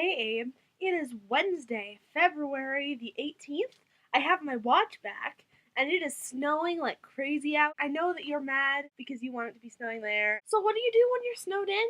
Hey Abe, it is Wednesday, February the 18th. I have my watch back, and it is snowing like crazy out. I know that you're mad because you want it to be snowing there. So what do you do when you're snowed in?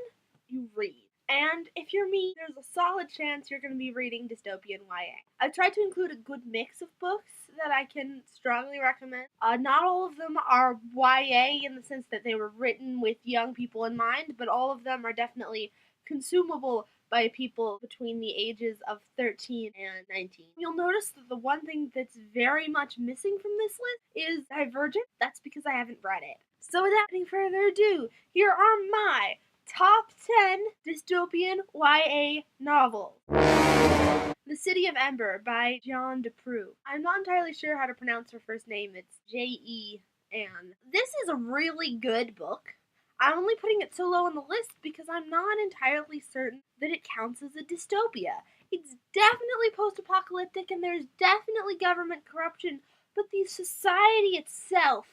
You read. And if you're me, there's a solid chance you're going to be reading dystopian YA. I've tried to include a good mix of books that I can strongly recommend. Not all of them are YA in the sense that they were written with young people in mind, but all of them are definitely consumable by people between the ages of 13 and 19. You'll notice that the one thing that's very much missing from this list is Divergent. That's because I haven't read it. So without any further ado, here are my top 10 dystopian YA novels. The City of Ember by John Deprue. I'm not entirely sure how to pronounce her first name. It's J-E-N. This is a really good book. I'm only putting it so low on the list because I'm not entirely certain that it counts as a dystopia. It's definitely post-apocalyptic and there's definitely government corruption, but the society itself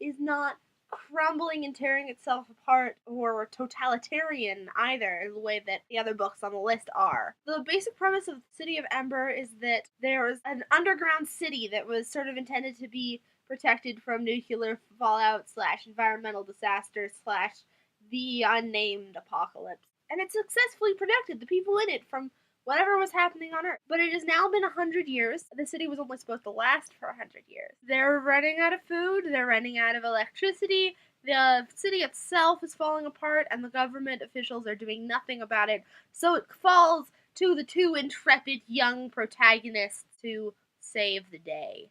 is not crumbling and tearing itself apart or totalitarian either, the way that the other books on the list are. The basic premise of City of Ember is that there was an underground city that was sort of intended to be protected from nuclear fallout / environmental disaster / the unnamed apocalypse. And it successfully protected the people in it from whatever was happening on Earth. But it has now been 100 years. The city was only supposed to last for 100 years. They're running out of food, they're running out of electricity, the city itself is falling apart, and the government officials are doing nothing about it. So it falls to the two intrepid young protagonists to save the day.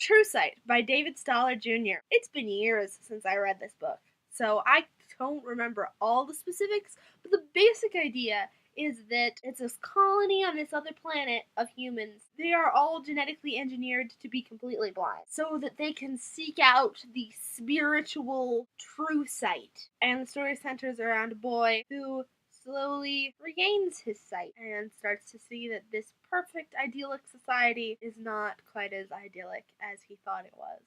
True Sight by David Stoller Jr. It's been years since I read this book, so I don't remember all the specifics, but the basic idea is that it's this colony on this other planet of humans. They are all genetically engineered to be completely blind so that they can seek out the spiritual true sight. And the story centers around a boy who slowly regains his sight and starts to see that this perfect idyllic society is not quite as idyllic as he thought it was.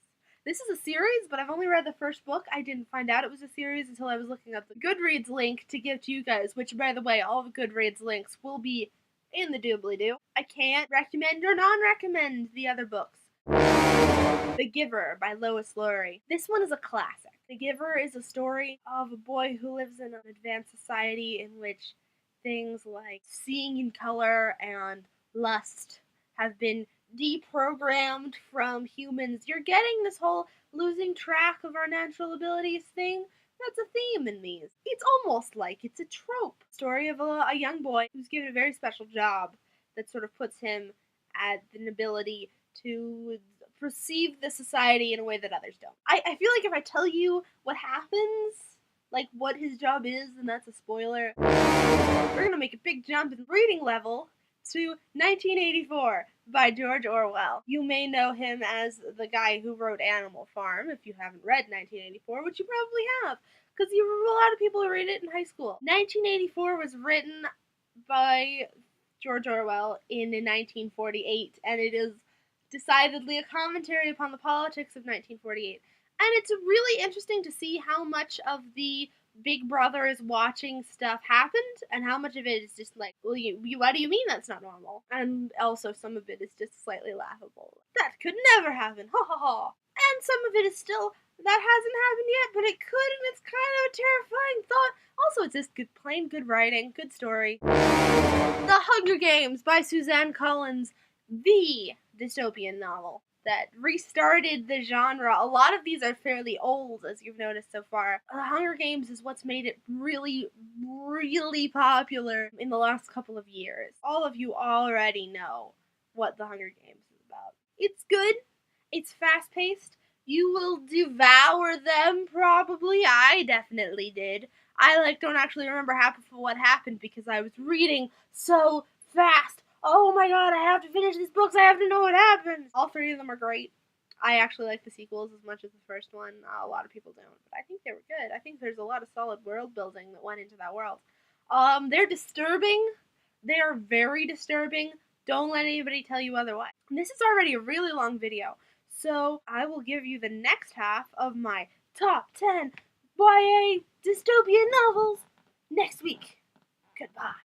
This is a series, but I've only read the first book. I didn't find out it was a series until I was looking up the Goodreads link to give to you guys, which, by the way, all the Goodreads links will be in the doobly-doo. I can't recommend or non-recommend the other books. The Giver by Lois Lowry. This one is a classic. The Giver is a story of a boy who lives in an advanced society in which things like seeing in color and lust have been deprogrammed from humans. You're getting this whole losing track of our natural abilities thing. That's a theme in these. It's almost like it's a trope. Story of a young boy who's given a very special job that sort of puts him at an ability to perceive the society in a way that others don't. I feel like if I tell you what happens, like what his job is, and that's a spoiler, we're gonna make a big jump in reading level to 1984 by George Orwell. You may know him as the guy who wrote Animal Farm if you haven't read 1984, which you probably have, because a lot of people read it in high school. 1984 was written by George Orwell in 1948, and it is decidedly a commentary upon the politics of 1948. And it's really interesting to see how much of the Big Brother is watching stuff happened, and how much of it is just like, well, what do you mean that's not normal? And also some of it is just slightly laughable. That could never happen, ha ha ha. And some of it is still, that hasn't happened yet, but it could, and it's kind of a terrifying thought. Also, it's just good writing, good story. The Hunger Games by Suzanne Collins, the dystopian novel that restarted the genre. A lot of these are fairly old, as you've noticed so far. The Hunger Games is what's made it really, really popular in the last couple of years. All of you already know what the Hunger Games is about. It's good. It's fast-paced. You will devour them, probably. I definitely did. I, don't actually remember half of what happened because I was reading so fast. Oh my god, I have to finish these books, I have to know what happens! All three of them are great. I actually like the sequels as much as the first one. A lot of people don't, but I think they were good. I think there's a lot of solid world building that went into that world. They're disturbing. They are very disturbing. Don't let anybody tell you otherwise. And this is already a really long video, so I will give you the next half of my top 10 YA dystopian novels next week. Goodbye.